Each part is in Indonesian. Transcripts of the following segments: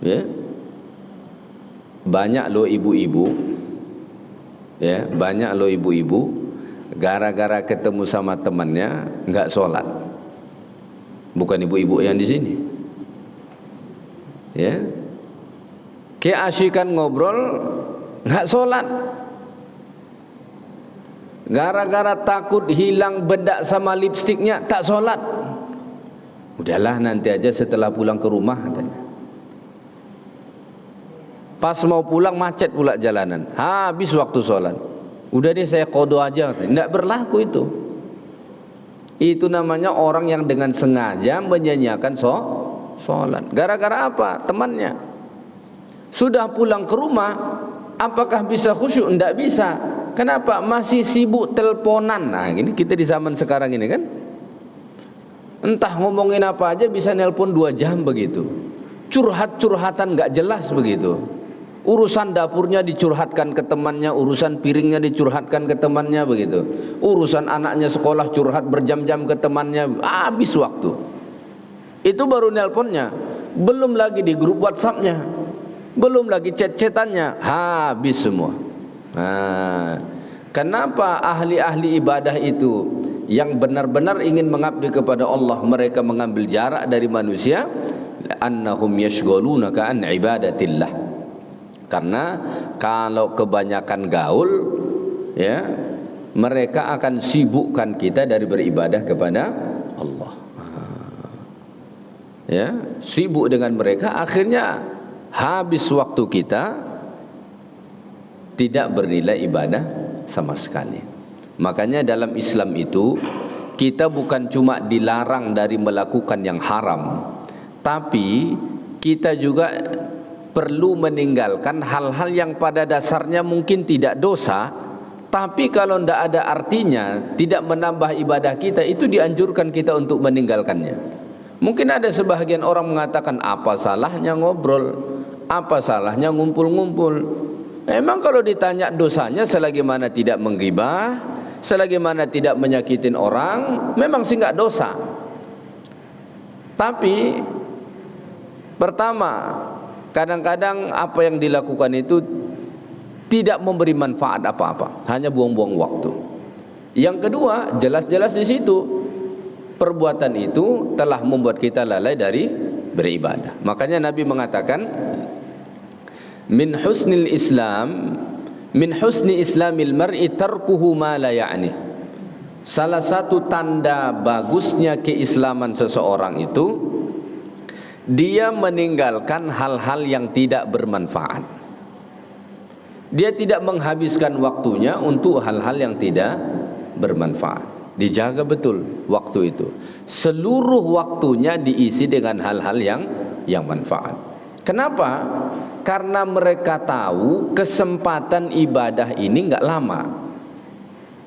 Ya. Banyak loh ibu-ibu, ya, banyak loh ibu-ibu gara-gara ketemu sama temannya nggak sholat. Bukan ibu-ibu yang di sini, ya, keasyikan ngobrol nggak sholat, gara-gara takut hilang bedak sama lipstiknya tak sholat. Udahlah nanti aja setelah pulang ke rumah katanya. Pas mau pulang macet pula jalanan, habis waktu sholat. Udah deh saya qadha aja. Tidak berlaku itu. Itu namanya orang yang dengan sengaja menyanyiakan sholat. Gara-gara apa? Temannya. Sudah pulang ke rumah, apakah bisa khusyuk? Tidak bisa. Kenapa? Masih sibuk teleponan. Nah ini kita di zaman sekarang ini kan, entah ngomongin apa aja bisa nelpon 2 jam begitu. Curhat-curhatan gak jelas begitu. Urusan dapurnya dicurhatkan ke temannya, urusan piringnya dicurhatkan ke temannya begitu. Urusan anaknya sekolah curhat berjam-jam ke temannya, habis waktu. Itu baru nelponnya, belum lagi di grup WhatsApp-nya, belum lagi chat-chatannya, habis semua. Nah, kenapa ahli-ahli ibadah itu yang benar-benar ingin mengabdi kepada Allah, mereka mengambil jarak dari manusia? Annahum yashghalunaka an ibadatillah. Karena kalau kebanyakan gaul, ya, mereka akan sibukkan kita dari beribadah kepada Allah. Ya, sibuk dengan mereka, akhirnya habis waktu kita, tidak bernilai ibadah sama sekali. Makanya dalam Islam itu kita bukan cuma dilarang dari melakukan yang haram, tapi kita juga perlu meninggalkan hal-hal yang pada dasarnya mungkin tidak dosa, tapi kalau tidak ada artinya, tidak menambah ibadah kita, itu dianjurkan kita untuk meninggalkannya. Mungkin ada sebahagian orang mengatakan, apa salahnya ngobrol, apa salahnya ngumpul-ngumpul. Memang kalau ditanya dosanya, selagi mana tidak menggibah, selagi mana tidak menyakitin orang, memang sih nggak dosa. Tapi pertama, kadang-kadang apa yang dilakukan itu tidak memberi manfaat apa-apa, hanya buang-buang waktu. Yang kedua, jelas-jelas di situ perbuatan itu telah membuat kita lalai dari beribadah. Makanya Nabi mengatakan, min husnil Islam, min husni islamil mar'i tarkuhu ma la ya'ni. Salah satu tanda bagusnya keislaman seseorang itu, dia meninggalkan hal-hal yang tidak bermanfaat. Dia tidak menghabiskan waktunya untuk hal-hal yang tidak bermanfaat. Dijaga betul waktu itu. Seluruh waktunya diisi dengan hal-hal yang manfaat. Kenapa? Karena mereka tahu kesempatan ibadah ini enggak lama.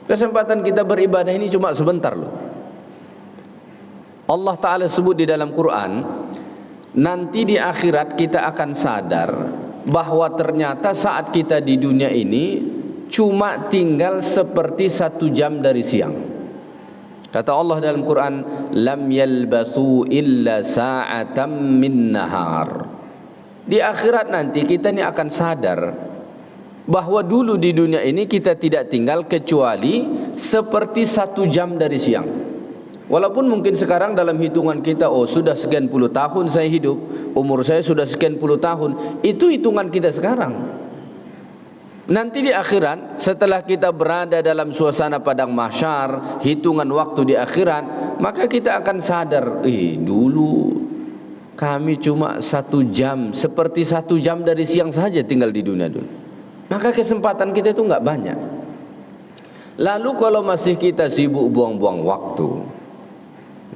Kesempatan kita beribadah ini cuma sebentar loh. Allah Ta'ala sebut di dalam Quran, nanti di akhirat kita akan sadar bahwa ternyata saat kita di dunia ini cuma tinggal seperti 1 jam dari siang. Kata Allah dalam Quran, lam yalbasu illa sa'atam min nahar. Di akhirat nanti kita ini akan sadar bahwa dulu di dunia ini kita tidak tinggal kecuali seperti 1 jam dari siang. Walaupun mungkin sekarang dalam hitungan kita, oh sudah sekian puluh tahun saya hidup, umur saya sudah sekian puluh tahun, itu hitungan kita sekarang. Nanti di akhirat, setelah kita berada dalam suasana padang mahsyar, hitungan waktu di akhirat, maka kita akan sadar, dulu kami cuma 1 jam, seperti 1 jam dari siang saja tinggal di dunia dulu. Maka kesempatan kita itu enggak banyak. Lalu kalau masih kita sibuk buang-buang waktu,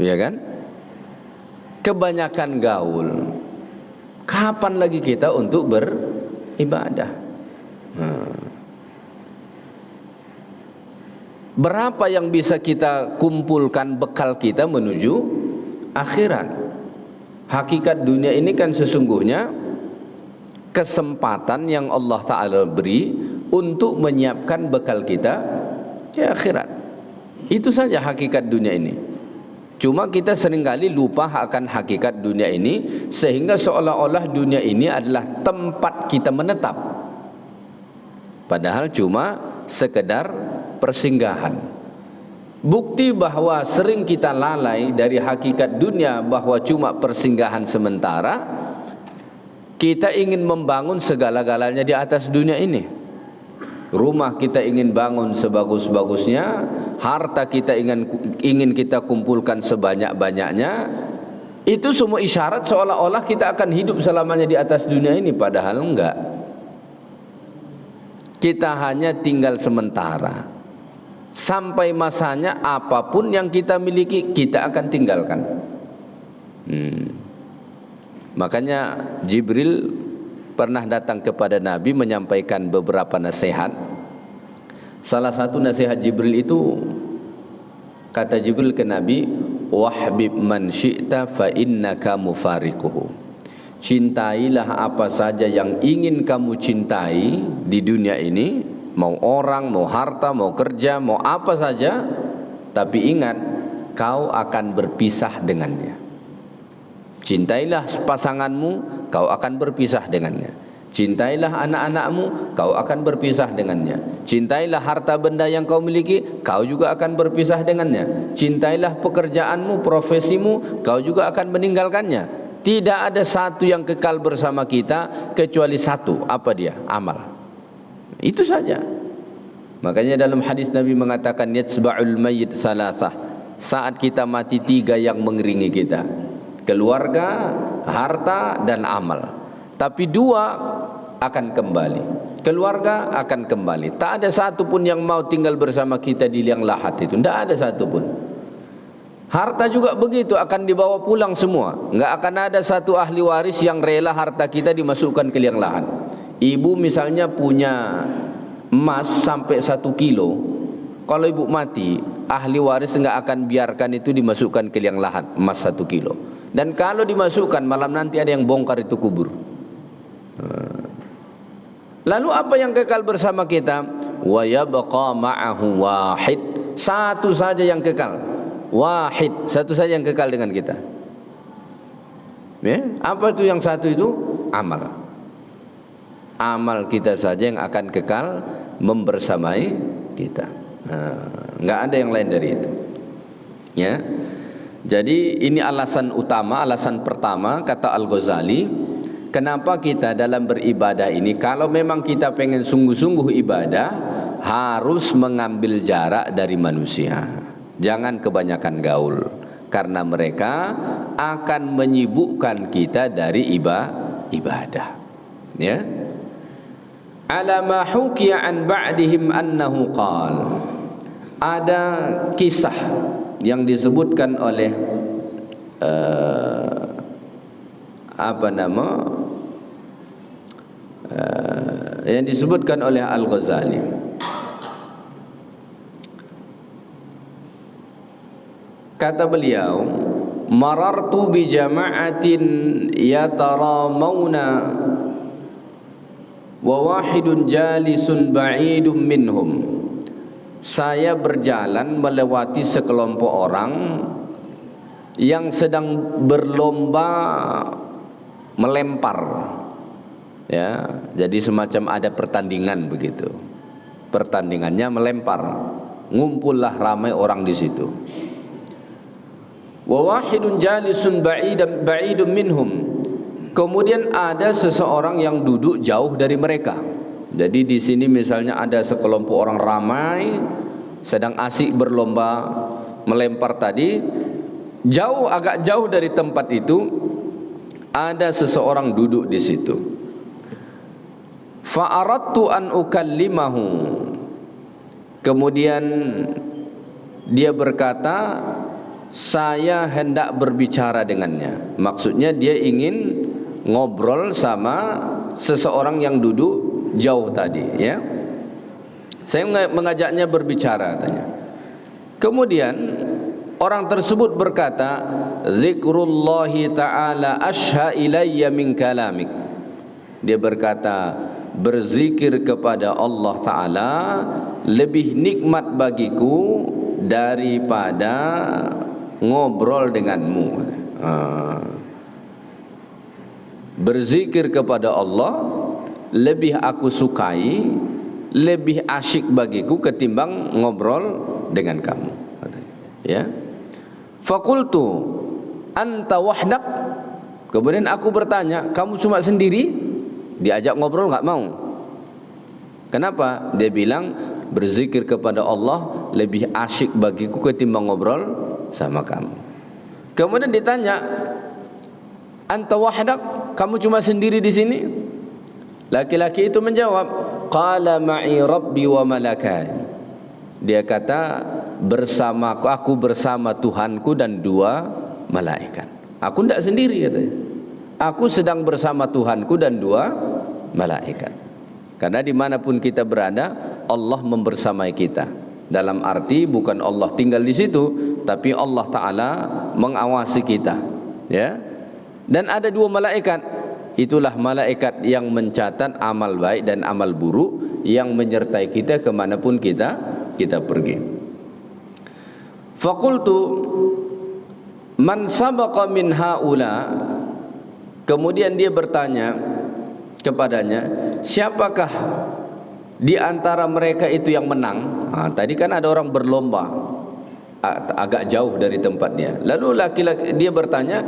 ya kan? Kebanyakan gaul, kapan lagi kita untuk beribadah? Berapa yang bisa kita kumpulkan bekal kita menuju akhirat? Hakikat dunia ini kan sesungguhnya kesempatan yang Allah Ta'ala beri untuk menyiapkan bekal kita di akhirat. Itu saja hakikat dunia ini. Cuma kita seringkali lupa akan hakikat dunia ini, sehingga seolah-olah dunia ini adalah tempat kita menetap, padahal cuma sekedar persinggahan. Bukti bahwa sering kita lalai dari hakikat dunia bahwa cuma persinggahan sementara, kita ingin membangun segala-galanya di atas dunia ini. Rumah kita ingin bangun sebagus-bagusnya, harta kita ingin kita kumpulkan sebanyak-banyaknya. Itu semua isyarat seolah-olah kita akan hidup selamanya di atas dunia ini, padahal enggak. Kita hanya tinggal sementara. Sampai masanya apapun yang kita miliki kita akan tinggalkan. Makanya Jibril pernah datang kepada Nabi menyampaikan beberapa nasihat. Salah satu nasihat Jibril itu, kata Jibril ke Nabi, wahbib man syi'ta fa innaka mufariquhu. Cintailah apa saja yang ingin kamu cintai di dunia ini, mau orang, mau harta, mau kerja, mau apa saja, tapi ingat kau akan berpisah dengannya. Cintailah pasanganmu, kau akan berpisah dengannya. Cintailah anak-anakmu, kau akan berpisah dengannya. Cintailah harta benda yang kau miliki, kau juga akan berpisah dengannya. Cintailah pekerjaanmu, profesimu, kau juga akan meninggalkannya. Tidak ada satu yang kekal bersama kita kecuali satu. Apa dia? Amal. Itu saja. Makanya dalam hadis Nabi mengatakan yatsba'ul mayyit salasah. Saat kita mati, tiga yang mengiringi kita: keluarga, harta, dan amal. Tapi dua akan kembali. Keluarga akan kembali. Tak ada satu pun yang mau tinggal bersama kita di liang lahat itu. Tidak ada satu pun. Harta juga begitu, akan dibawa pulang semua. Enggak akan ada satu ahli waris yang rela harta kita dimasukkan ke liang lahat. Ibu misalnya punya emas sampai 1 kilo. Kalau ibu mati, ahli waris enggak akan biarkan itu dimasukkan ke liang lahat, emas 1 kilo. Dan kalau dimasukkan, malam nanti ada yang bongkar itu kubur. Lalu apa yang kekal bersama kita? Wa yabqa ma'ahu wahid. Satu saja yang kekal. Wahid, satu saja yang kekal dengan kita. Ya? Apa itu yang satu itu? Amal. Amal kita saja yang akan kekal membersamai kita. Enggak ada yang lain dari itu. Ya. Jadi ini alasan utama, alasan pertama kata Al-Ghazali, kenapa kita dalam beribadah ini, kalau memang kita pengen sungguh-sungguh ibadah, harus mengambil jarak dari manusia. Jangan kebanyakan gaul, karena mereka akan menyibukkan kita dari ibadah. Ya. Ala ma hukiya an ba'dihim annahu qala. Ada kisah yang disebutkan oleh yang disebutkan oleh Al-Ghazali. Kata beliau, marartu bi jama'atin yataramawna wa wahidun jalisun ba'idun minhum. Saya berjalan melewati sekelompok orang yang sedang berlomba melempar. Ya, jadi semacam ada pertandingan begitu. Pertandingannya melempar. Ngumpullah ramai orang di situ. Wa wahidun jalisun ba'idun minhum. Kemudian ada seseorang yang duduk jauh dari mereka. Jadi di sini misalnya ada sekelompok orang ramai sedang asik berlomba melempar tadi, agak jauh dari tempat itu ada seseorang duduk di situ. Fa aradtu an ukallimahu. Kemudian dia berkata, saya hendak berbicara dengannya. Maksudnya dia ingin ngobrol sama seseorang yang duduk jauh tadi, ya. Saya mengajaknya berbicara katanya. Kemudian orang tersebut berkata, "Dzikrullahi ta'ala asha ilayya min kalamik." Dia berkata, berzikir kepada Allah Ta'ala lebih nikmat bagiku daripada ngobrol denganmu. Berzikir kepada Allah lebih aku sukai, lebih asyik bagiku ketimbang ngobrol dengan kamu. Ya. Fakultu anta wahdak. Kemudian aku bertanya, kamu cuma sendiri? Diajak ngobrol nggak mau. Kenapa? Dia bilang berzikir kepada Allah lebih asyik bagiku ketimbang ngobrol sama kamu. Kemudian ditanya, anta wahdak, kamu cuma sendiri di sini? Laki-laki itu menjawab, qala ma'i rabbi wa malakan. Dia kata, aku bersama Tuhanku dan 2 malaikat. Aku tidak sendiri katanya. Aku sedang bersama Tuhanku dan 2 malaikat. Karena dimanapun kita berada, Allah membersamai kita. Dalam arti bukan Allah tinggal di situ, tapi Allah Ta'ala mengawasi kita. Ya. Dan ada 2 malaikat. Itulah malaikat yang mencatat amal baik dan amal buruk, yang menyertai kita kemanapun kita pergi. Faqultu man sabaqa min haula. Kemudian dia bertanya kepadanya, siapakah di antara mereka itu yang menang? Tadi kan ada orang berlomba agak jauh dari tempatnya. Lalu laki-laki dia bertanya,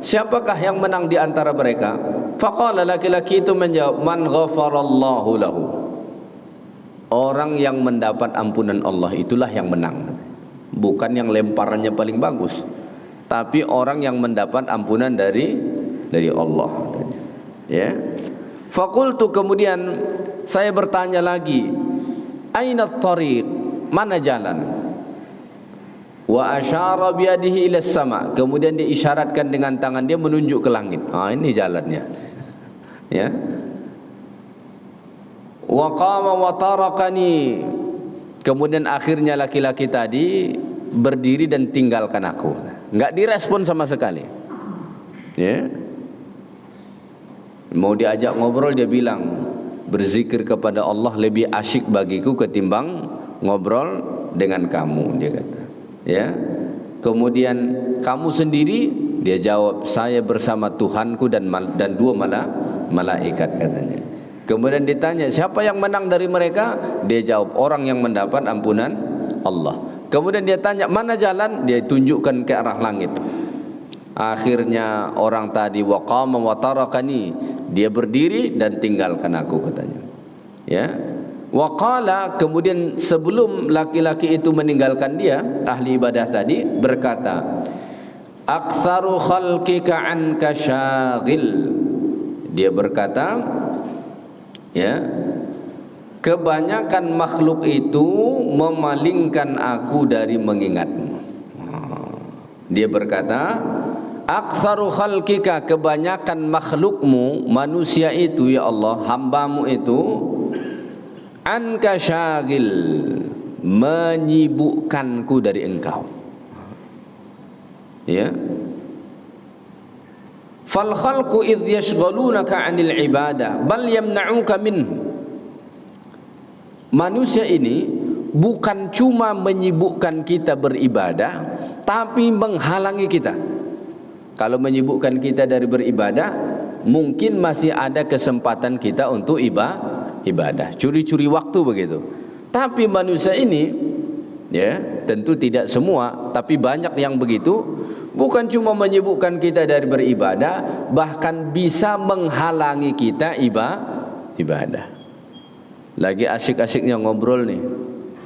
siapakah yang menang di antara mereka? Faqala, laki-laki itu menjawab, man ghafarallahu lahu. Orang yang mendapat ampunan Allah itulah yang menang. Bukan yang lemparannya paling bagus, tapi orang yang mendapat ampunan dari Allah. Ya. Fakultu, kemudian saya bertanya lagi, aina tariq, mana jalan? Wa asyara biyadihi ila sama. Kemudian dia isyaratkan dengan tangan dia menunjuk ke langit. Ini jalannya. Ya. Wa qama wa tarakani. Kemudian akhirnya laki-laki tadi berdiri dan tinggalkan aku. Enggak direspon sama sekali. Ya. Mau diajak ngobrol dia bilang, berzikir kepada Allah lebih asyik bagiku ketimbang ngobrol dengan kamu, dia kata. Ya. Kemudian kamu sendiri? Dia jawab, saya bersama Tuhanku dan 2 malaikat katanya. Kemudian ditanya, siapa yang menang dari mereka? Dia jawab, orang yang mendapat ampunan Allah. Kemudian dia tanya, mana jalan? Dia tunjukkan ke arah langit. Akhirnya orang tadi waqama wa tarakani, dia berdiri dan tinggalkan aku katanya. Ya. Waqala, kemudian sebelum laki-laki itu meninggalkan dia, ahli ibadah tadi berkata, aktsaru khalqika anka syaghil. Dia berkata, ya, kebanyakan makhluk itu memalingkan aku dari mengingatmu. Dia berkata, aktsaru khalqika, kebanyakan makhlukmu, manusia itu ya Allah, hambamu itu, anka syaghil, menyibukkanku dari engkau. Ya. Fal khalqu idh yashghalunaka 'anil ibadah bal yamna'uka minhu. Manusia ini bukan cuma menyibukkan kita beribadah, tapi menghalangi kita. Kalau menyibukkan kita dari beribadah, mungkin masih ada kesempatan kita untuk ibadah, curi-curi waktu begitu. Tapi manusia ini, ya, tentu tidak semua, tapi banyak yang begitu. Bukan cuma menyibukkan kita dari beribadah, bahkan bisa menghalangi kita ibadah. Lagi asyik-asyiknya ngobrol nih,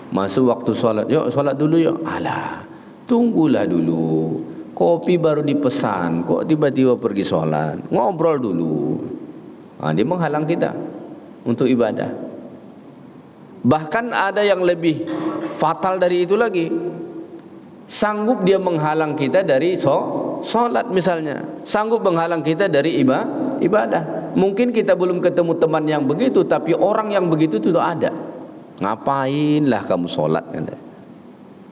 masuk waktu sholat, yuk sholat dulu yuk. Alah, tunggulah dulu, kopi baru dipesan, kok tiba-tiba pergi sholat? Ngobrol dulu. Dia menghalang kita untuk ibadah. Bahkan ada yang lebih fatal dari itu lagi. Sanggup dia menghalang kita dari sholat misalnya, sanggup menghalang kita dari ibadah. Mungkin kita belum ketemu teman yang begitu, tapi orang yang begitu itu ada. Ngapainlah kamu sholat?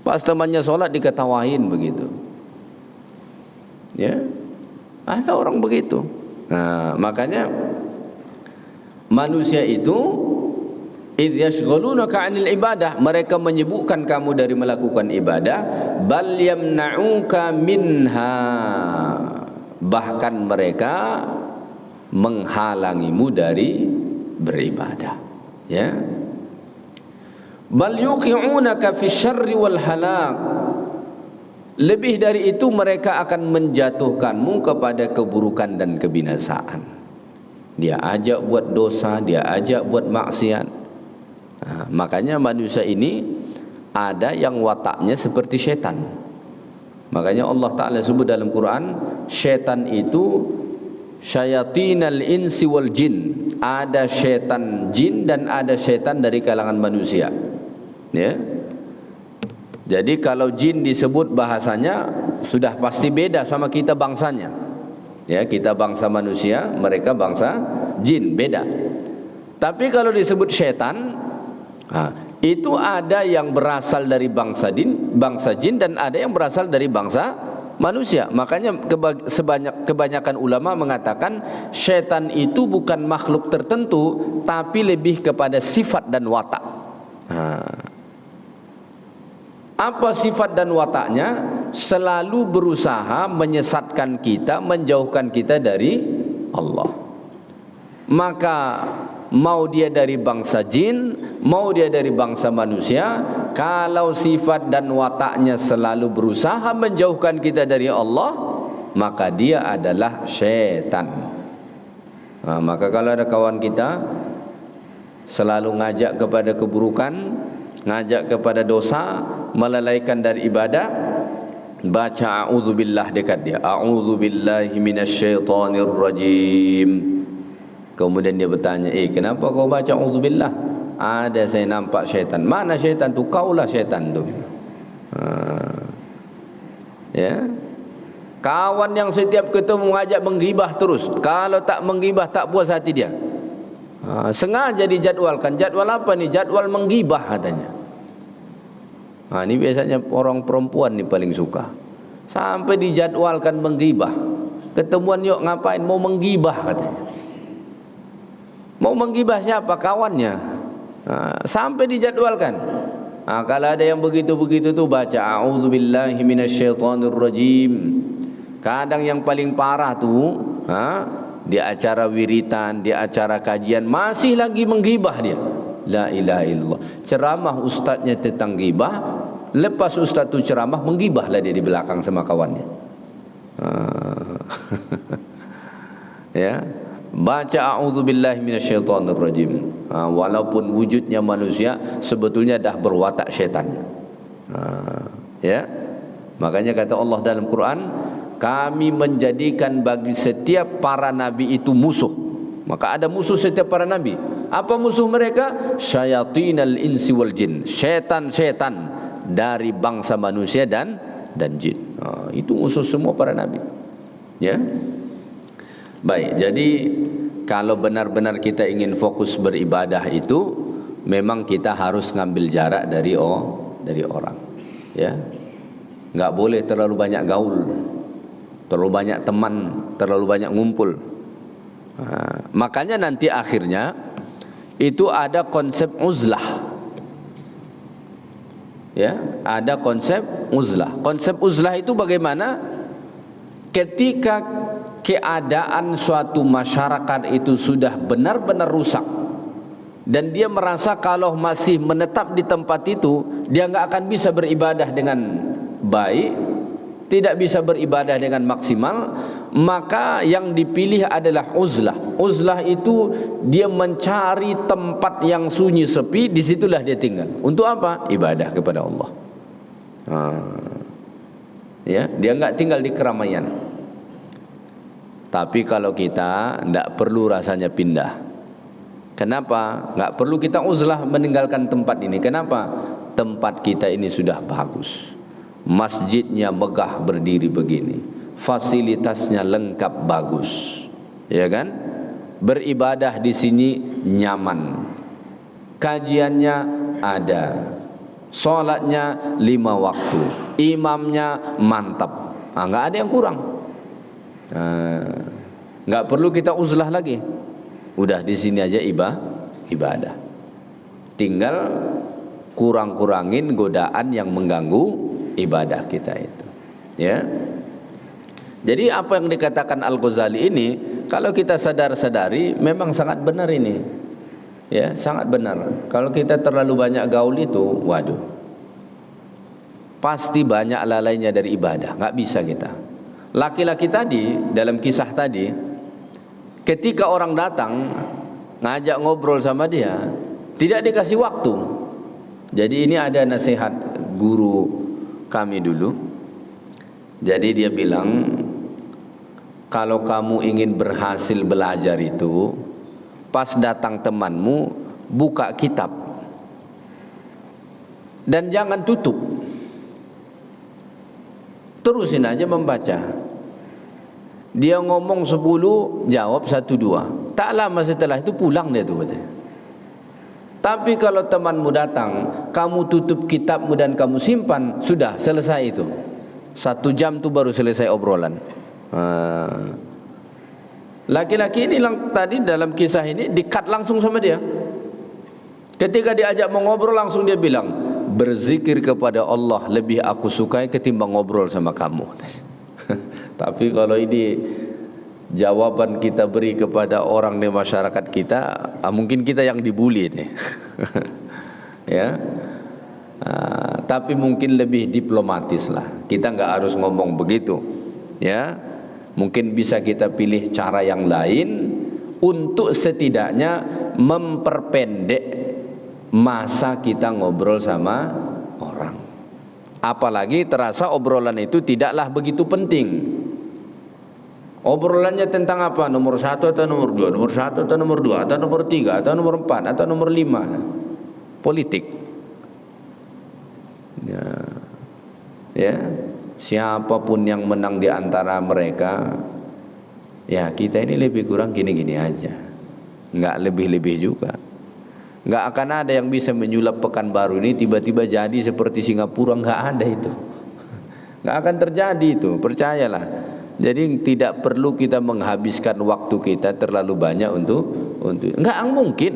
Pas temannya sholat diketawain begitu. Ya, ada orang begitu. Nah, makanya manusia itu idh yashghalunaka 'anil ibadah, mereka menyibukkan kamu dari melakukan ibadah, bal yamna'uka minha, bahkan mereka menghalangimu dari beribadah, ya. Bal yuqi'unaka fi syarri wal halak, lebih dari itu mereka akan menjatuhkanmu kepada keburukan dan kebinasaan. Dia ajak buat dosa, dia ajak buat maksiat. Nah, makanya manusia ini ada yang wataknya seperti setan. Makanya Allah Ta'ala sebut dalam Quran, setan itu syayatinal insi wal jin. Ada setan jin dan ada setan dari kalangan manusia, ya. Jadi kalau jin disebut bahasanya sudah pasti beda sama kita bangsanya, ya. Kita bangsa manusia, mereka bangsa jin, beda. Tapi kalau disebut setan, itu ada yang berasal dari bangsa jin dan ada yang berasal dari bangsa manusia. Makanya kebanyakan ulama mengatakan setan itu bukan makhluk tertentu, tapi lebih kepada sifat dan watak. Apa sifat dan wataknya? Selalu berusaha menyesatkan kita, menjauhkan kita dari Allah. Maka mau dia dari bangsa jin, mau dia dari bangsa manusia, kalau sifat dan wataknya selalu berusaha menjauhkan kita dari Allah, maka dia adalah syaitan. Maka kalau ada kawan kita selalu ngajak kepada keburukan, ngajak kepada dosa, melalaikan dari ibadah, baca a'udzubillah dekat dia, a'udzubillahi minasyaitonir rajim. Kemudian dia bertanya, kenapa kau baca a'udzubillah? Ada, saya nampak syaitan. Mana syaitan tu? Kaulah syaitan tu. Ya. Kawan yang setiap ketemu mengajak menggibah terus. Kalau tak menggibah tak puas hati dia. Sengaja dijadwalkan. Jadwal apa nih? Jadwal menggibah katanya. Ini biasanya orang perempuan nih paling suka. Sampai dijadwalkan menggibah. Ketemuan yuk ngapain? Mau menggibah katanya. Mau menggibah siapa? Kawannya. Sampai dijadwalkan. Kalau ada yang begitu-begitu tuh baca a'udzubillahi minasyaitonir rajim. Kadang yang paling parah tuh, di acara wiritan, di acara kajian masih lagi menggibah dia. La ilaha illallah. Ceramah ustaznya tentang gibah, lepas ustaz tu ceramah menggibahlah dia di belakang sama kawannya. Ya. Baca a'udzubillahi minasyaitonir rajim. Walaupun wujudnya manusia, sebetulnya dah berwatak syaitan. Ya. Makanya kata Allah dalam Quran, kami menjadikan bagi setiap para nabi itu musuh. Maka ada musuh setiap para nabi. Apa musuh mereka? Syayatinal insi wal jin. Syaitan-syaitan dari bangsa manusia dan jin. Itu musuh semua para nabi. Ya. Baik, jadi kalau benar-benar kita ingin fokus beribadah itu, memang kita harus ngambil jarak dari orang. Ya. Enggak boleh terlalu banyak gaul, terlalu banyak teman, terlalu banyak ngumpul. Makanya nanti akhirnya itu ada konsep uzlah. Ya, ada konsep uzlah. Konsep uzlah itu bagaimana? Ketika keadaan suatu masyarakat itu sudah benar-benar rusak dan dia merasa kalau masih menetap di tempat itu dia nggak akan bisa beribadah dengan baik, tidak bisa beribadah dengan maksimal, maka yang dipilih adalah uzlah. Uzlah itu dia mencari tempat yang sunyi sepi, disitulah dia tinggal. Untuk apa? Ibadah kepada Allah. Ya, dia nggak tinggal di keramaian. Tapi kalau kita tidak perlu rasanya pindah. Kenapa? Nggak perlu kita uzlah meninggalkan tempat ini. Kenapa? Tempat kita ini sudah bagus. Masjidnya megah berdiri begini. Fasilitasnya lengkap bagus. Ya kan? Beribadah di sini nyaman. Kajiannya ada. Salatnya 5 waktu. Imamnya mantap. Nggak ada yang kurang. Nggak perlu kita uzlah lagi. Udah di sini aja ibadah. Tinggal kurang-kurangin godaan yang mengganggu ibadah kita itu. Ya. Jadi apa yang dikatakan Al-Ghazali ini, kalau kita sadar-sadari memang sangat benar ini. Ya, sangat benar. Kalau kita terlalu banyak gaul itu, waduh, pasti banyak lalainya dari ibadah. Nggak bisa kita. Laki-laki tadi dalam kisah tadi, ketika orang datang ngajak ngobrol sama dia, tidak dikasih waktu. Jadi ini ada nasihat guru kami dulu. Jadi dia bilang, kalau kamu ingin berhasil belajar itu, pas datang temanmu, buka kitab dan jangan tutup, terusin aja membaca. Dia ngomong 10, jawab 1, 2. Tak lama setelah itu pulang dia tuh. Tapi kalau temanmu datang, kamu tutup kitabmu dan kamu simpan, sudah selesai itu. 1 jam tuh baru selesai obrolan. Laki-laki ini tadi dalam kisah ini di-cut langsung sama dia. Ketika diajak mengobrol langsung dia bilang, berzikir kepada Allah lebih aku sukai ketimbang ngobrol sama kamu. Tapi kalau ini jawaban kita beri kepada orang di masyarakat kita, mungkin kita yang dibully nih. Ya. Tapi mungkin lebih diplomatis lah. Kita nggak harus ngomong begitu. Ya. Mungkin bisa kita pilih cara yang lain untuk setidaknya memperpendek masa kita ngobrol sama orang. Apalagi terasa obrolan itu tidaklah begitu penting. Obrolannya tentang apa? Nomor 1 atau nomor 2? Nomor 1 atau nomor 2? Atau nomor 3? Atau nomor 4? Atau nomor 5? Politik. Ya. Siapapun yang menang di antara mereka, ya kita ini lebih kurang gini-gini aja. Nggak lebih-lebih juga. Nggak akan ada yang bisa menyulap Pekanbaru ini tiba-tiba jadi seperti Singapura. Nggak ada itu. Nggak akan terjadi itu, percayalah. Jadi tidak perlu kita menghabiskan waktu kita terlalu banyak untuk nggak mungkin.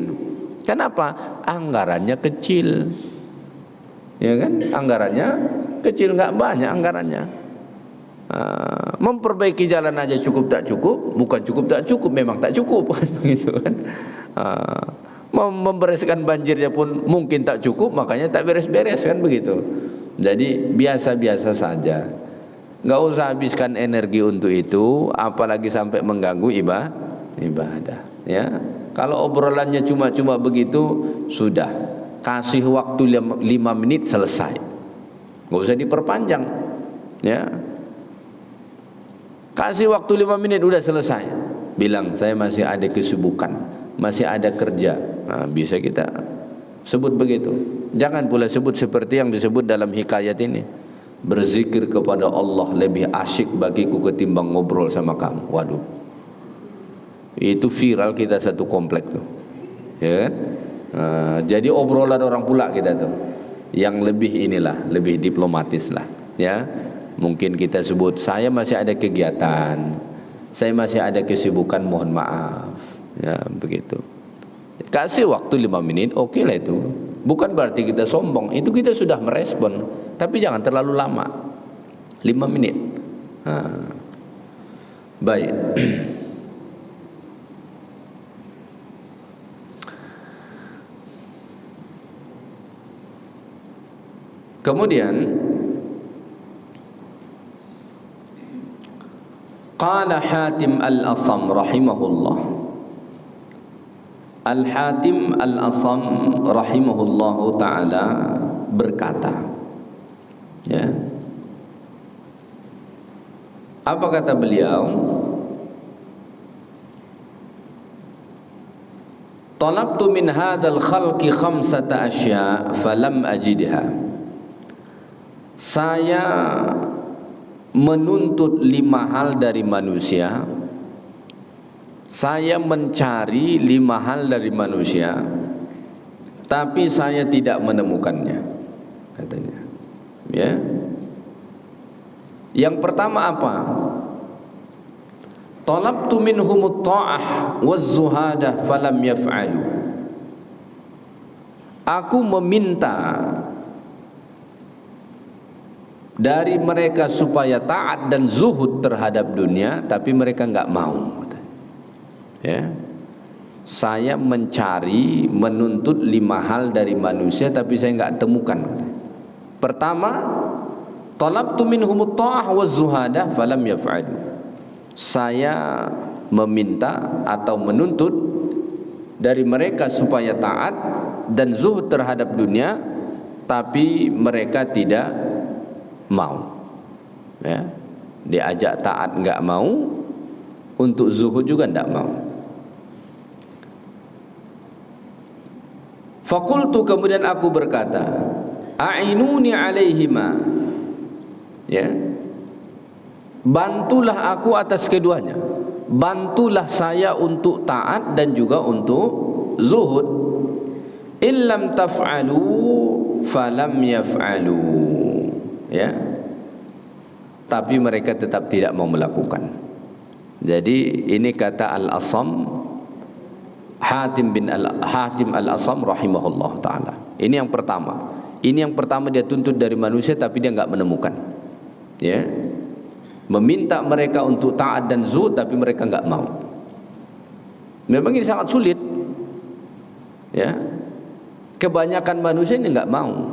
Kenapa? Anggarannya kecil. Ya kan? Anggarannya kecil, nggak banyak anggarannya. Memperbaiki jalan aja cukup tak cukup, bukan cukup tak cukup, memang tak cukup kan gitu kan. Membereskan banjirnya pun mungkin tak cukup, makanya tak beres-beres kan begitu. Jadi biasa-biasa saja. Nggak usah habiskan energi untuk itu, apalagi sampai mengganggu ibadah. Ya, kalau obrolannya cuma-cuma begitu, sudah kasih waktu 5 menit selesai. Nggak usah diperpanjang. Ya, kasih waktu 5 menit udah selesai. Bilang saya masih ada kesibukan, masih ada kerja. Nah, bisa kita sebut begitu. Jangan pula sebut seperti yang disebut dalam hikayat ini. Berzikir kepada Allah lebih asyik bagiku ketimbang ngobrol sama kamu. Waduh, itu viral kita satu komplek tuh, ya kan? Jadi obrolan orang pula kita tuh, yang lebih inilah, lebih diplomatis lah, ya. Mungkin kita sebut, saya masih ada kegiatan, saya masih ada kesibukan, mohon maaf, ya begitu. Kasih waktu 5 menit, oke lah itu. Bukan berarti kita sombong, itu kita sudah merespon. Tapi jangan terlalu lama, 5 menit. Baik. Kemudian qala Hatim al-Asam rahimahullah. Al-Hatim al-Asam rahimahullahu ta'ala berkata, ya, apa kata beliau? Talabtu min hadzal khalqi khamsata asya falam ajidha. Saya menuntut 5 hal dari manusia. Saya mencari 5 hal dari manusia, tapi saya tidak menemukannya, katanya. Ya. Yang pertama apa? Talabtu minhumut ta'ah waz-zuhadah falam yaf'alu. aku meminta dari mereka supaya taat dan zuhud terhadap dunia, tapi mereka enggak mau. Ya. Saya mencari, menuntut 5 hal dari manusia, tapi saya enggak temukan. Pertama, talabtu minhumut ta'ah waz zuhadah falam yaf'alu. Saya meminta atau menuntut dari mereka supaya taat dan zuhud terhadap dunia, tapi mereka tidak mau. Ya. Diajak taat enggak mau, untuk zuhud juga enggak mau. Faqultu, kemudian aku berkata, a'inuni alaihima, ya, bantulah aku atas keduanya, bantulah saya untuk taat dan juga untuk zuhud. Illam taf'alu falam yaf'alu, ya, tapi mereka tetap tidak mau melakukan. Jadi ini kata Al-Asam, Hatim Al-Asam rahimahullah ta'ala. Ini yang pertama. Ini yang pertama, dia tuntut dari manusia tapi dia enggak menemukan. Ya. Meminta mereka untuk taat dan zuhud tapi mereka enggak mau. Memang ini sangat sulit. Ya. Kebanyakan manusia ini enggak mau.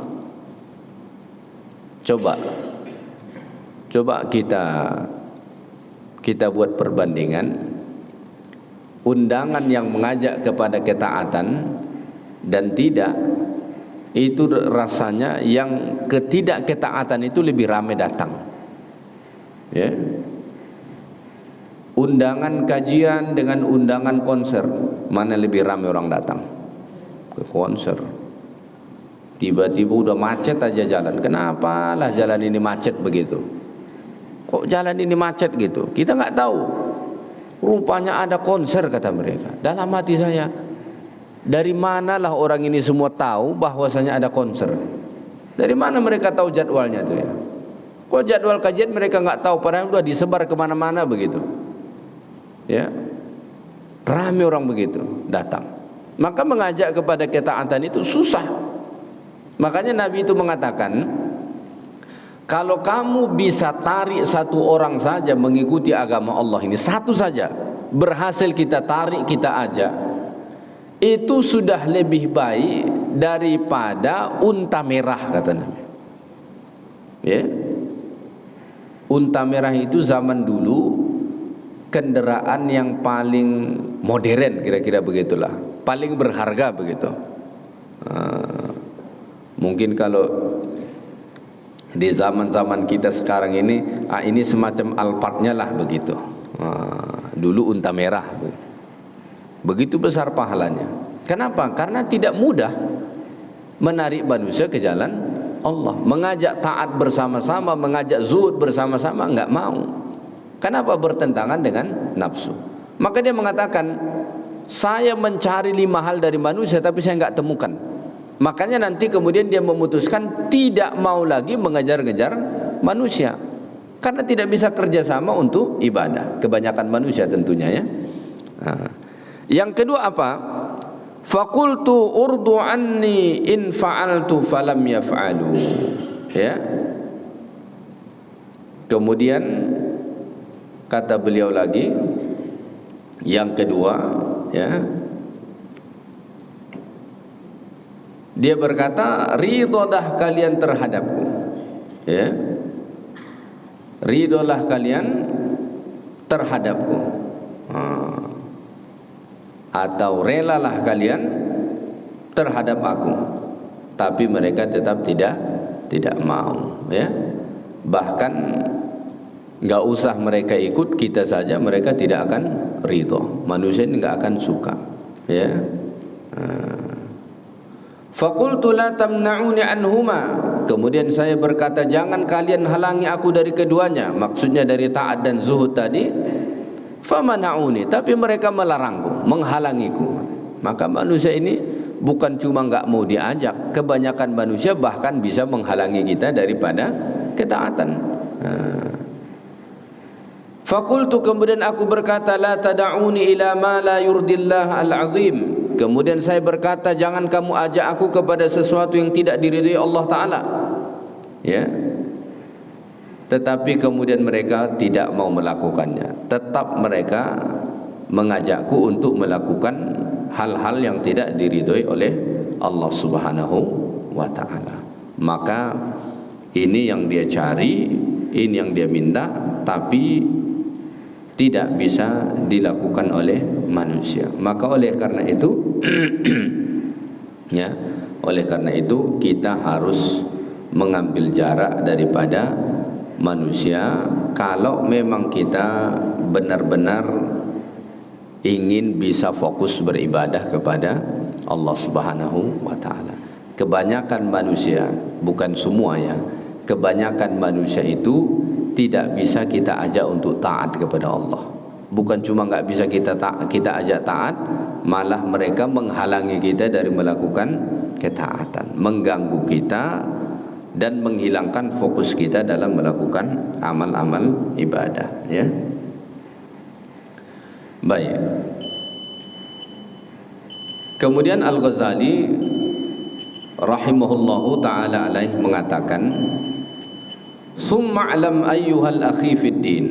Coba kita buat perbandingan. Undangan yang mengajak kepada ketaatan dan tidak, itu rasanya yang ketidakketaatan itu lebih ramai datang. Ya. Undangan kajian dengan undangan konser, mana lebih ramai orang datang? Ke konser. Tiba-tiba udah macet aja jalan. Kenapa lah jalan ini macet begitu? Kok jalan ini macet gitu? Kita nggak tahu. Rupanya ada konser, kata mereka. Dalam hati saya, dari manalah orang ini semua tahu bahwasanya ada konser? Dari mana mereka tahu jadwalnya tuh ya? Kok jadwal kajian mereka nggak tahu, padahal sudah disebar kemana-mana begitu. Ya, ramai orang begitu datang. Maka mengajak kepada ketaatan itu susah. Makanya Nabi itu mengatakan, kalau kamu bisa tarik satu orang saja mengikuti agama Allah ini, satu saja berhasil kita tarik, kita ajak, itu sudah lebih baik daripada unta merah, kata Nabi. Ya. Unta merah itu zaman dulu kendaraan yang paling modern, kira-kira begitulah, paling berharga begitu. Mungkin kalau di zaman-zaman kita sekarang ini semacam Alphardnya lah begitu. Dulu unta merah. Begitu besar pahalanya. Kenapa? Karena tidak mudah menarik manusia ke jalan Allah. Mengajak taat bersama-sama, mengajak zuhud bersama-sama, enggak mau. Kenapa? Bertentangan dengan nafsu. Maka dia mengatakan, saya mencari 5 hal dari manusia tapi saya enggak temukan. Makanya nanti kemudian dia memutuskan tidak mau lagi mengejar-ngejar manusia, karena tidak bisa kerjasama untuk ibadah. Kebanyakan manusia tentunya, ya. Yang kedua apa? Faqultu urdu anni in fa'altu falam yaf'alu. Ya. Kemudian kata beliau lagi, yang kedua, ya, dia berkata, ridholah kalian terhadapku, ya, ridholah kalian terhadapku, atau relalah kalian terhadap aku. Tapi mereka tetap tidak mau, ya. Bahkan nggak usah mereka ikut, kita saja mereka tidak akan ridho. Manusia ini nggak akan suka, ya. Faqultu la tamna'uni anhuma. Kemudian saya berkata, jangan kalian halangi aku dari keduanya. Maksudnya dari taat dan zuhud tadi. Famana'uni, tapi mereka melarangku, menghalangiku. Maka manusia ini bukan cuma enggak mau diajak, kebanyakan manusia bahkan bisa menghalangi kita daripada ketaatan. Faqultu, kemudian aku berkata, la tada'uni ila ma la yurdillah al-azim Kemudian saya berkata, jangan kamu ajak aku kepada sesuatu yang tidak diridhai Allah Ta'ala. Ya. Tetapi kemudian mereka tidak mau melakukannya. Tetap mereka mengajakku untuk melakukan hal-hal yang tidak diridhai oleh Allah Subhanahu wa Ta'ala. Maka ini yang dia cari, ini yang dia minta, tapi tidak bisa dilakukan oleh manusia. Maka oleh karena itu ya, oleh karena itu kita harus mengambil jarak daripada manusia kalau memang kita benar-benar ingin bisa fokus beribadah kepada Allah Subhanahu wa Ta'ala. Kebanyakan manusia, bukan semua ya, kebanyakan manusia itu tidak bisa kita ajak untuk taat kepada Allah. Bukan cuma nggak bisa kita ajak taat, malah mereka menghalangi kita dari melakukan ketaatan, mengganggu kita dan menghilangkan fokus kita dalam melakukan amal-amal ibadah. Ya, baik. Kemudian Al-Ghazali rahimahullahu ta'ala alaih mengatakan, summa alam ayyuhal akhi fid din,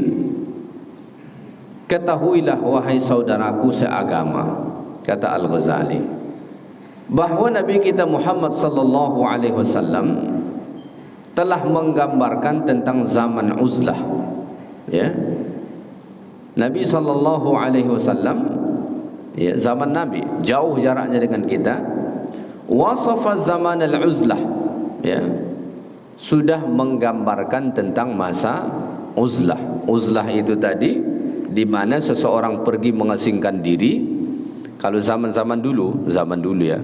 ketahuilah wahai saudaraku seagama, kata Al-Ghazali, bahwa Nabi kita Muhammad sallallahu alaihi wasallam telah menggambarkan tentang zaman uzlah. Ya, Nabi sallallahu alaihi wasallam, ya, zaman Nabi jauh jaraknya dengan kita, wasafa zaman al-uzlah, ya, sudah menggambarkan tentang masa uzlah. Uzlah itu tadi di mana seseorang pergi mengasingkan diri. Kalau zaman dulu ya,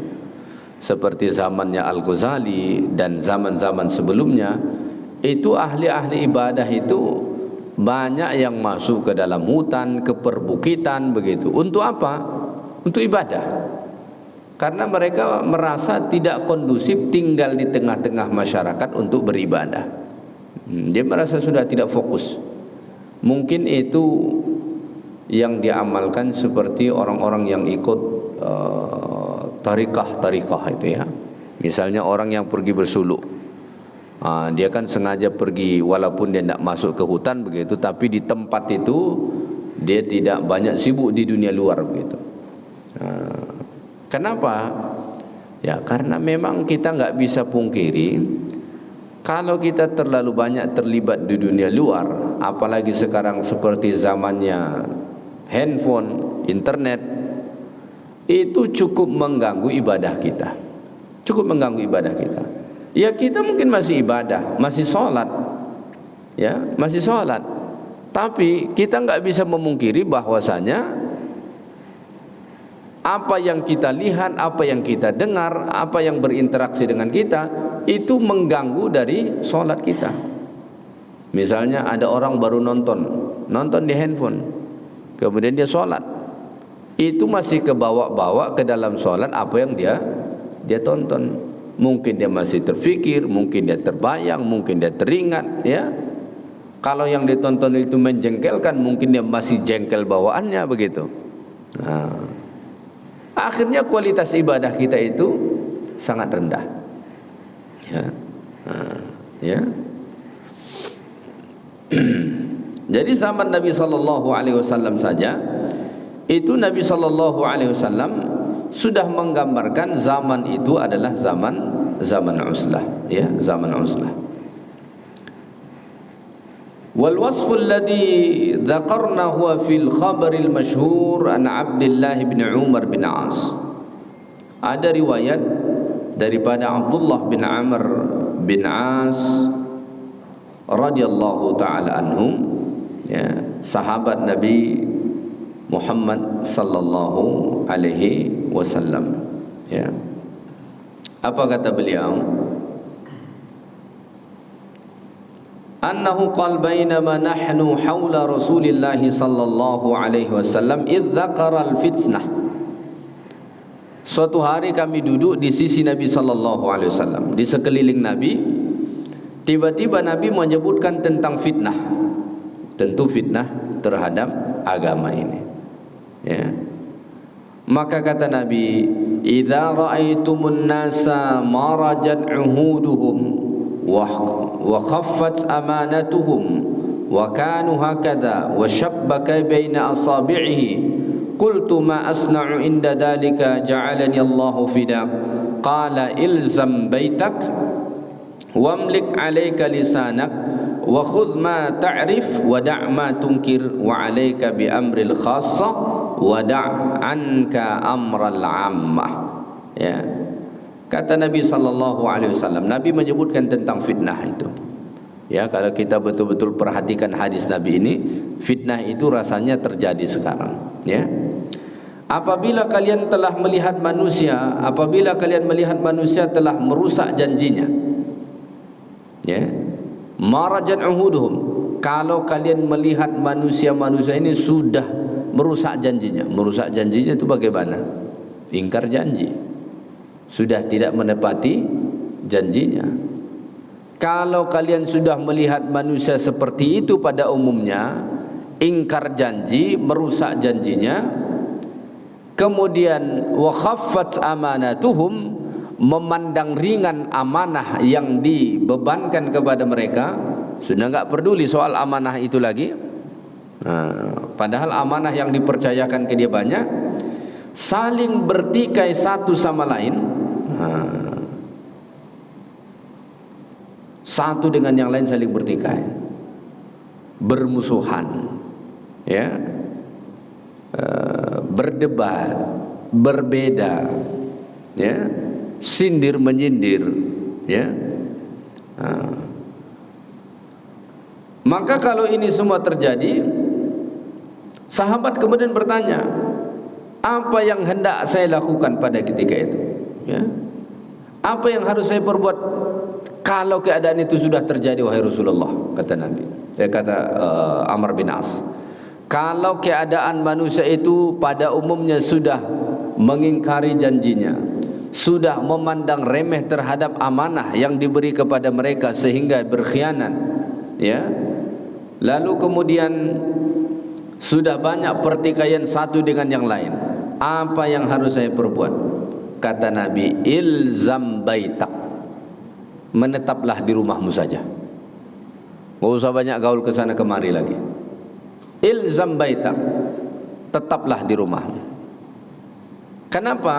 seperti zamannya Al-Ghazali dan zaman-zaman sebelumnya, itu ahli-ahli ibadah itu banyak yang masuk ke dalam hutan, ke perbukitan begitu. Untuk apa? Untuk ibadah. Karena mereka merasa tidak kondusif tinggal di tengah-tengah masyarakat untuk beribadah. Dia merasa sudah tidak fokus. Mungkin itu yang diamalkan seperti orang-orang yang ikut tarikah itu ya. Misalnya orang yang pergi bersuluk, dia kan sengaja pergi walaupun dia tidak masuk ke hutan begitu, tapi di tempat itu dia tidak banyak sibuk di dunia luar begitu. Kenapa? Ya karena memang kita nggak bisa pungkiri, kalau kita terlalu banyak terlibat di dunia luar, apalagi sekarang seperti zamannya handphone, internet, itu cukup mengganggu ibadah kita. Cukup mengganggu ibadah kita. Ya kita mungkin masih ibadah, masih sholat, ya masih sholat, tapi kita nggak bisa memungkiri bahwasanya apa yang kita lihat, apa yang kita dengar, apa yang berinteraksi dengan kita, itu mengganggu dari sholat kita. Misalnya ada orang baru nonton di handphone, kemudian dia sholat, itu masih kebawa-bawa ke dalam sholat apa yang dia tonton. Mungkin dia masih terfikir, mungkin dia terbayang, mungkin dia teringat, ya. Kalau yang ditonton itu menjengkelkan, mungkin dia masih jengkel bawaannya begitu. Akhirnya kualitas ibadah kita itu sangat rendah. Ya. Jadi zaman Nabi sallallahu alaihi wasallam saja itu Nabi sallallahu alaihi wasallam sudah menggambarkan zaman itu adalah zaman uzlah, ya, zaman uzlah. Wal wasfu alladhi dzakarna huwa fil khabaril masyhur an Abdullah bin Umar bin As. Ada riwayat daripada Abdullah bin Amr bin As radhiyallahu taala anhum, ya, sahabat Nabi Muhammad sallallahu alaihi wasallam, ya. Apa kata beliau? Annahu qala bainama nahnu haula Rasulillah sallallahu alaihi wasallam idz dzakara al-fitnah. Suatu hari kami duduk di sisi Nabi sallallahu alaihi wasallam, di sekeliling Nabi. Tiba-tiba Nabi menyebutkan tentang fitnah. Tentu fitnah terhadap agama ini. Ya. Maka kata Nabi, idza ra'aitumun nasa marajat uhuduhum wa khaffat amanatuhum wa kanu hakadha wa shabbaka baina asabi'ihi qultu ma asna'u inda dhalika ja'alani Allahu fidak qala ilzam baitak wamlik 'alayka lisanak wa khudh ma ta'rif wa da' ma tunkir wa 'alayka bi amril khassah wa da' anka amral 'ammah. Ya. Kata Nabi sallallahu alaihi wasallam, Nabi menyebutkan tentang fitnah itu. Ya, kalau kita betul-betul perhatikan hadis Nabi ini, fitnah itu rasanya terjadi sekarang, ya. Apabila kalian telah melihat manusia, apabila kalian melihat manusia telah merusak janjinya, ya, marajat uhuduhum, kalau kalian melihat manusia-manusia ini sudah merusak janjinya. Merusak janjinya itu bagaimana? Ingkar janji, sudah tidak menepati janjinya. Kalau kalian sudah melihat manusia seperti itu pada umumnya, ingkar janji, merusak janjinya, kemudian wa khaffat amanatuhum, memandang ringan amanah yang dibebankan kepada mereka, sudah enggak peduli soal amanah itu lagi. Padahal amanah yang dipercayakan ke dia banyak, saling bertikai satu sama lain, satu dengan yang lain saling bertikai, bermusuhan, ya, berdebat, berbeda, ya, sindir menyindir, ya. Maka kalau ini semua terjadi, sahabat kemudian bertanya, apa yang hendak saya lakukan pada ketika itu? Ya. Apa yang harus saya perbuat kalau keadaan itu sudah terjadi, wahai Rasulullah? Kata Nabi. Kata Amr bin As, kalau keadaan manusia itu pada umumnya sudah mengingkari janjinya, sudah memandang remeh terhadap amanah yang diberi kepada mereka sehingga berkhianat, ya, lalu kemudian sudah banyak pertikaian satu dengan yang lain, apa yang harus saya perbuat? Kata Nabi, ilzam baitak, menetaplah di rumahmu saja, gak usah banyak gaul kesana kemari lagi. Ilzam baitak, tetaplah di rumahmu. Kenapa?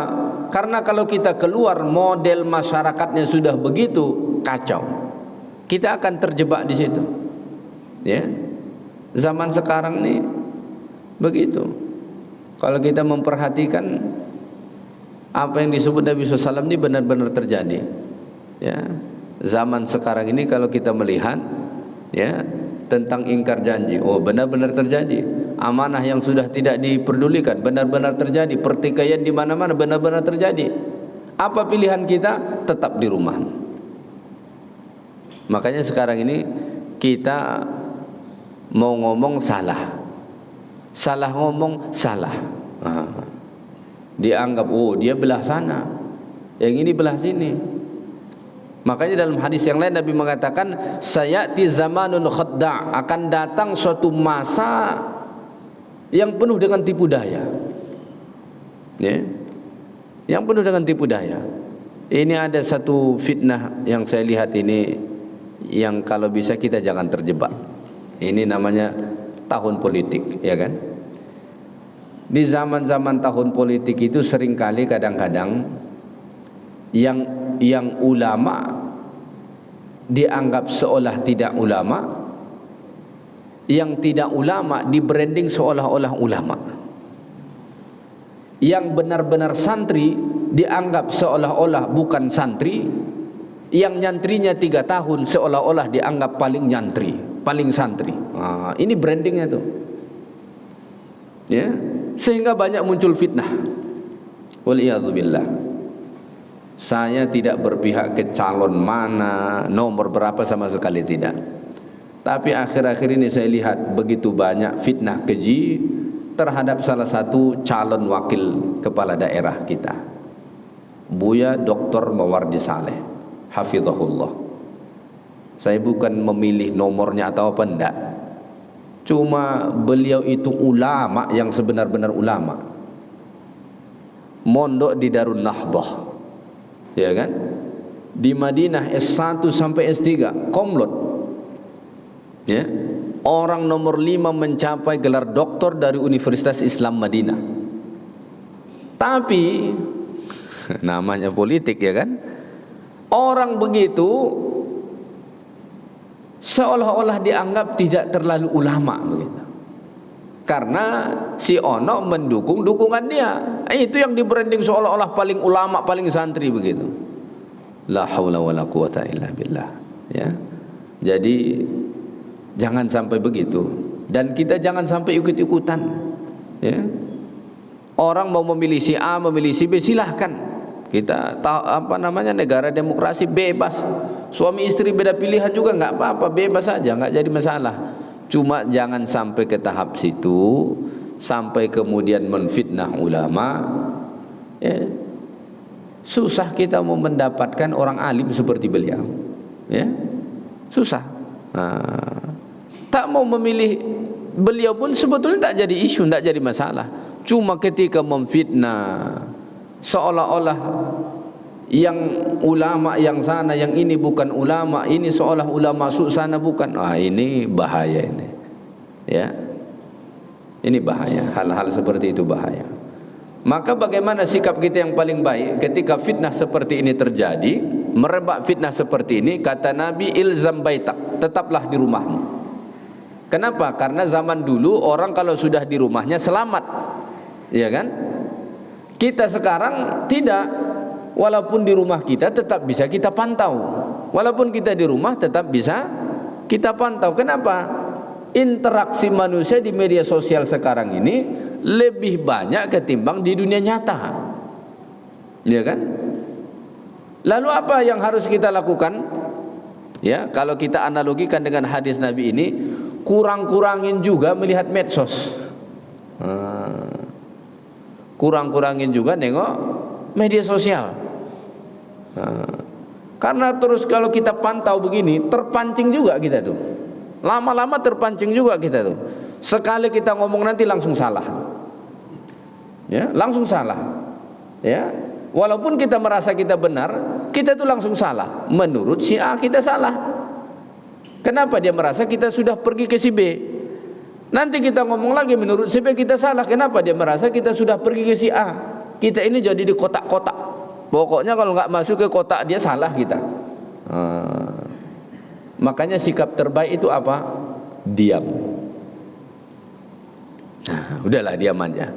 Karena kalau kita keluar, model masyarakatnya sudah begitu kacau, kita akan terjebak di situ, ya. Zaman sekarang nih begitu. Kalau kita memperhatikan apa yang disebut Nabi SAW ini benar-benar terjadi, ya. Zaman sekarang ini kalau kita melihat, ya, tentang ingkar janji, oh benar-benar terjadi. Amanah yang sudah tidak diperdulikan benar-benar terjadi. Pertikaian di mana-mana benar-benar terjadi. Apa pilihan kita? Tetap di rumah. Makanya sekarang ini kita mau ngomong salah, salah ngomong salah, dianggap oh dia belah sana, yang ini belah sini. Makanya dalam hadis yang lain Nabi mengatakan, sayati zamanun khadda', akan datang suatu masa yang penuh dengan tipu daya, ya, yang penuh dengan tipu daya. Ini ada satu fitnah yang saya lihat ini, yang kalau bisa kita jangan terjebak. Ini namanya tahun politik, ya kan? Di zaman-zaman tahun politik itu seringkali kadang-kadang yang ulama dianggap seolah tidak ulama, yang tidak ulama di branding seolah-olah ulama, yang benar-benar santri dianggap seolah-olah bukan santri, yang nyantrinya 3 tahun seolah-olah dianggap paling nyantri, paling santri. Ini brandingnya tuh, ya, sehingga banyak muncul fitnah. Waliyadzubillah. Saya tidak berpihak ke calon mana, nomor berapa, sama sekali tidak. Tapi akhir-akhir ini saya lihat begitu banyak fitnah keji terhadap salah satu calon wakil kepala daerah kita, Buya Dr. Mawardi Saleh, hafizahullah. Saya bukan memilih nomornya atau apa, enggak. Cuma beliau itu ulama yang sebenar-benar ulama. mondok di Darun Nahdhah, ya kan? Di Madinah S1 sampai S3 komlot, ya. Orang nomor 5 mencapai gelar doktor dari Universitas Islam Madinah. Tapi namanya politik, ya kan? Orang begitu seolah-olah dianggap tidak terlalu ulama begitu. Karena si ono mendukung dukungan dia. Itu yang di branding seolah-olah paling ulama, paling santri begitu. La haula wala quwata illa billah, ya. Jadi jangan sampai begitu, dan kita jangan sampai ikut-ikutan, ya. Orang mau memilih si A, memilih si B, silahkan. Kita negara demokrasi, bebas. Suami istri beda pilihan juga nggak apa-apa, bebas saja, nggak jadi masalah. Cuma jangan sampai ke tahap situ, sampai kemudian menfitnah ulama, ya. Susah kita mau mendapatkan orang alim seperti beliau, ya. Susah. Tak mau memilih beliau pun sebetulnya tak jadi isu, tak jadi masalah. Cuma ketika memfitnah seolah-olah yang ulama yang sana, yang ini bukan ulama, ini seolah ulama sana bukan. Ini bahaya ini, ya. Ini bahaya, hal-hal seperti itu bahaya. Maka bagaimana sikap kita yang paling baik ketika fitnah seperti ini terjadi, merebak fitnah seperti ini? Kata Nabi, ilzam baitak, tetaplah di rumahmu. Kenapa? Karena zaman dulu orang kalau sudah di rumahnya selamat, ya kan? Kita sekarang tidak. Walaupun di rumah kita tetap bisa kita pantau. Walaupun kita di rumah tetap bisa kita pantau. Kenapa? Interaksi manusia di media sosial sekarang ini lebih banyak ketimbang di dunia nyata, ya kan? Lalu apa yang harus kita lakukan? Ya, kalau kita analogikan dengan hadis Nabi ini, kurang-kurangin juga melihat medsos, kurang-kurangin juga nengok media sosial. Karena terus kalau kita pantau begini, terpancing juga kita tuh. Lama-lama terpancing juga kita tuh. Sekali kita ngomong nanti langsung salah, ya, langsung salah, ya. Walaupun kita merasa kita benar, kita tuh langsung salah. Menurut si A kita salah. Kenapa? Dia merasa kita sudah pergi ke si B. Nanti kita ngomong lagi menurut si B kita salah. Kenapa? Dia merasa kita sudah pergi ke si A. Kita ini jadi di kotak-kotak. Pokoknya kalau nggak masuk ke kotak dia salah kita. Makanya sikap terbaik itu apa? Diam. Nah, udahlah diam aja.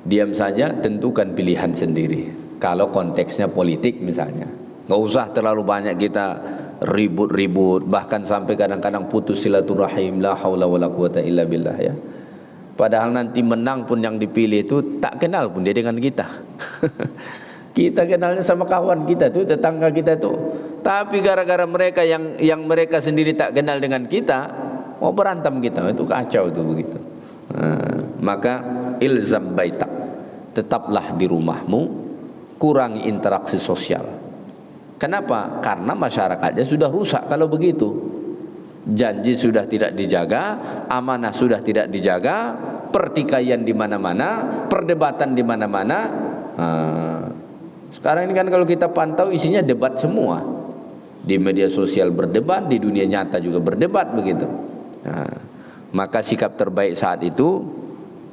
Diam saja, tentukan pilihan sendiri. Kalau konteksnya politik misalnya, nggak usah terlalu banyak kita ribut-ribut, bahkan sampai kadang-kadang putus silaturahim. La haula wala quwata illa billah, ya. Padahal nanti menang pun yang dipilih itu tak kenal pun dia dengan kita. Kita kenalnya sama kawan kita tuh, tetangga kita tuh. Tapi gara-gara mereka yang mereka sendiri tak kenal dengan kita, mau berantem kita, itu kacau tuh begitu. Maka ilzam baitak, tetaplah di rumahmu, kurangi interaksi sosial. Kenapa? Karena masyarakatnya sudah rusak kalau begitu. Janji sudah tidak dijaga, amanah sudah tidak dijaga, pertikaian di mana-mana, perdebatan di mana-mana. Sekarang ini kan kalau kita pantau isinya debat semua. Di media sosial berdebat, di dunia nyata juga berdebat begitu. Maka sikap terbaik saat itu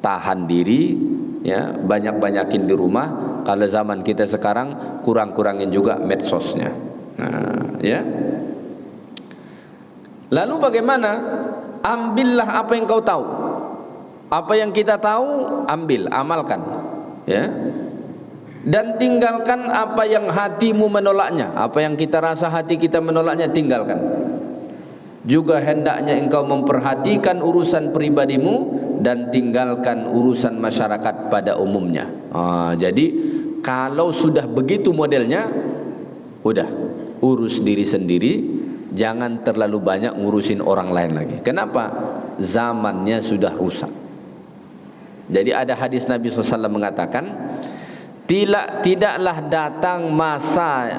tahan diri, ya, banyak-banyakin di rumah. Kalau zaman kita sekarang kurang-kurangin juga medsosnya. Ya. Lalu bagaimana? Ambillah apa yang kau tahu. Apa yang kita tahu, ambil, amalkan, ya. Dan tinggalkan apa yang hatimu menolaknya. Apa yang kita rasa hati kita menolaknya, tinggalkan. Juga hendaknya engkau memperhatikan urusan pribadimu dan tinggalkan urusan masyarakat pada umumnya. Jadi kalau sudah begitu modelnya, udah urus diri sendiri, jangan terlalu banyak ngurusin orang lain lagi. Kenapa? Zamannya sudah rusak. Jadi ada hadis Nabi SAW mengatakan, tidaklah datang masa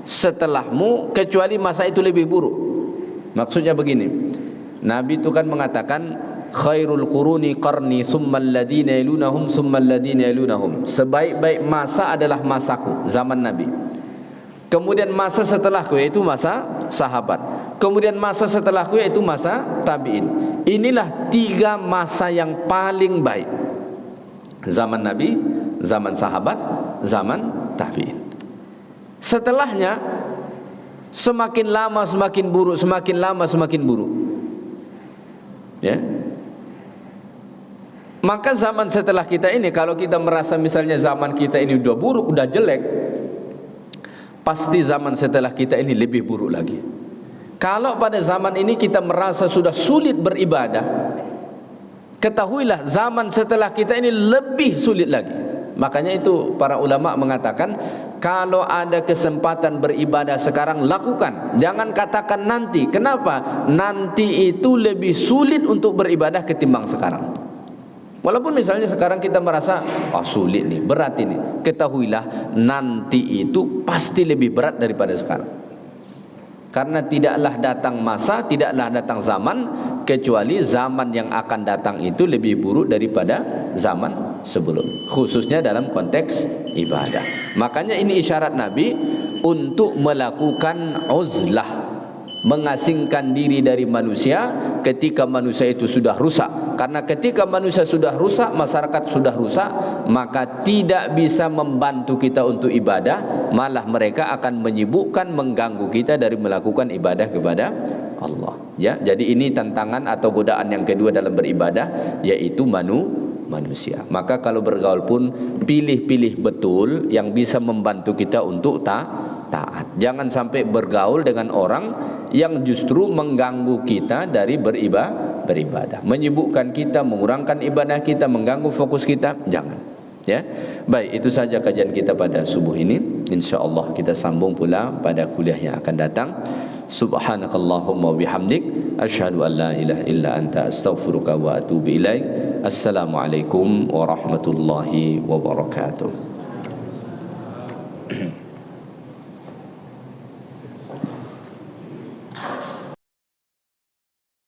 setelahmu kecuali masa itu lebih buruk. Maksudnya begini, Nabi itu kan mengatakan khairul quruni qarni summal ladina yalunahum summal ladina yalunahum. Sebaik-baik masa adalah masaku, zaman Nabi. Kemudian masa setelahku yaitu masa sahabat. Kemudian masa setelahku yaitu masa tabi'in. Inilah 3 masa yang paling baik. Zaman Nabi, zaman sahabat, zaman tabi'in. Setelahnya semakin lama semakin buruk, semakin lama semakin buruk. Ya. Maka zaman setelah kita ini, kalau kita merasa misalnya zaman kita ini udah buruk, udah jelek, pasti zaman setelah kita ini lebih buruk lagi. Kalau pada zaman ini kita merasa sudah sulit beribadah, ketahuilah zaman setelah kita ini lebih sulit lagi. Makanya itu para ulama mengatakan, kalau ada kesempatan beribadah sekarang, lakukan. Jangan katakan nanti. Kenapa? Nanti itu lebih sulit untuk beribadah ketimbang sekarang. Walaupun misalnya sekarang kita merasa sulit nih, berat ini, ketahuilah nanti itu pasti lebih berat daripada sekarang. Karena tidaklah datang masa, tidaklah datang zaman, kecuali zaman yang akan datang itu lebih buruk daripada zaman sebelum, khususnya dalam konteks ibadah. Makanya ini isyarat Nabi untuk melakukan uzlah, mengasingkan diri dari manusia ketika manusia itu sudah rusak. Karena ketika manusia sudah rusak, masyarakat sudah rusak, maka tidak bisa membantu kita untuk ibadah, malah mereka akan menyibukkan, mengganggu kita dari melakukan ibadah kepada Allah. Ya, jadi ini tantangan atau godaan yang kedua dalam beribadah, yaitu manusia. Maka kalau bergaul pun pilih-pilih betul yang bisa membantu kita untuk taat. Jangan sampai bergaul dengan orang yang justru mengganggu kita dari beribadah, menyibukkan kita, mengurangkan ibadah kita, mengganggu fokus kita. Jangan. Ya. Baik, itu saja kajian kita pada subuh ini. Insyaallah kita sambung pula pada kuliah yang akan datang. Subhanakallahumma bihamdik asyhadu an la ilaha illa anta astaghfiruka wa atubu ilaik. Assalamualaikum warahmatullahi wabarakatuh.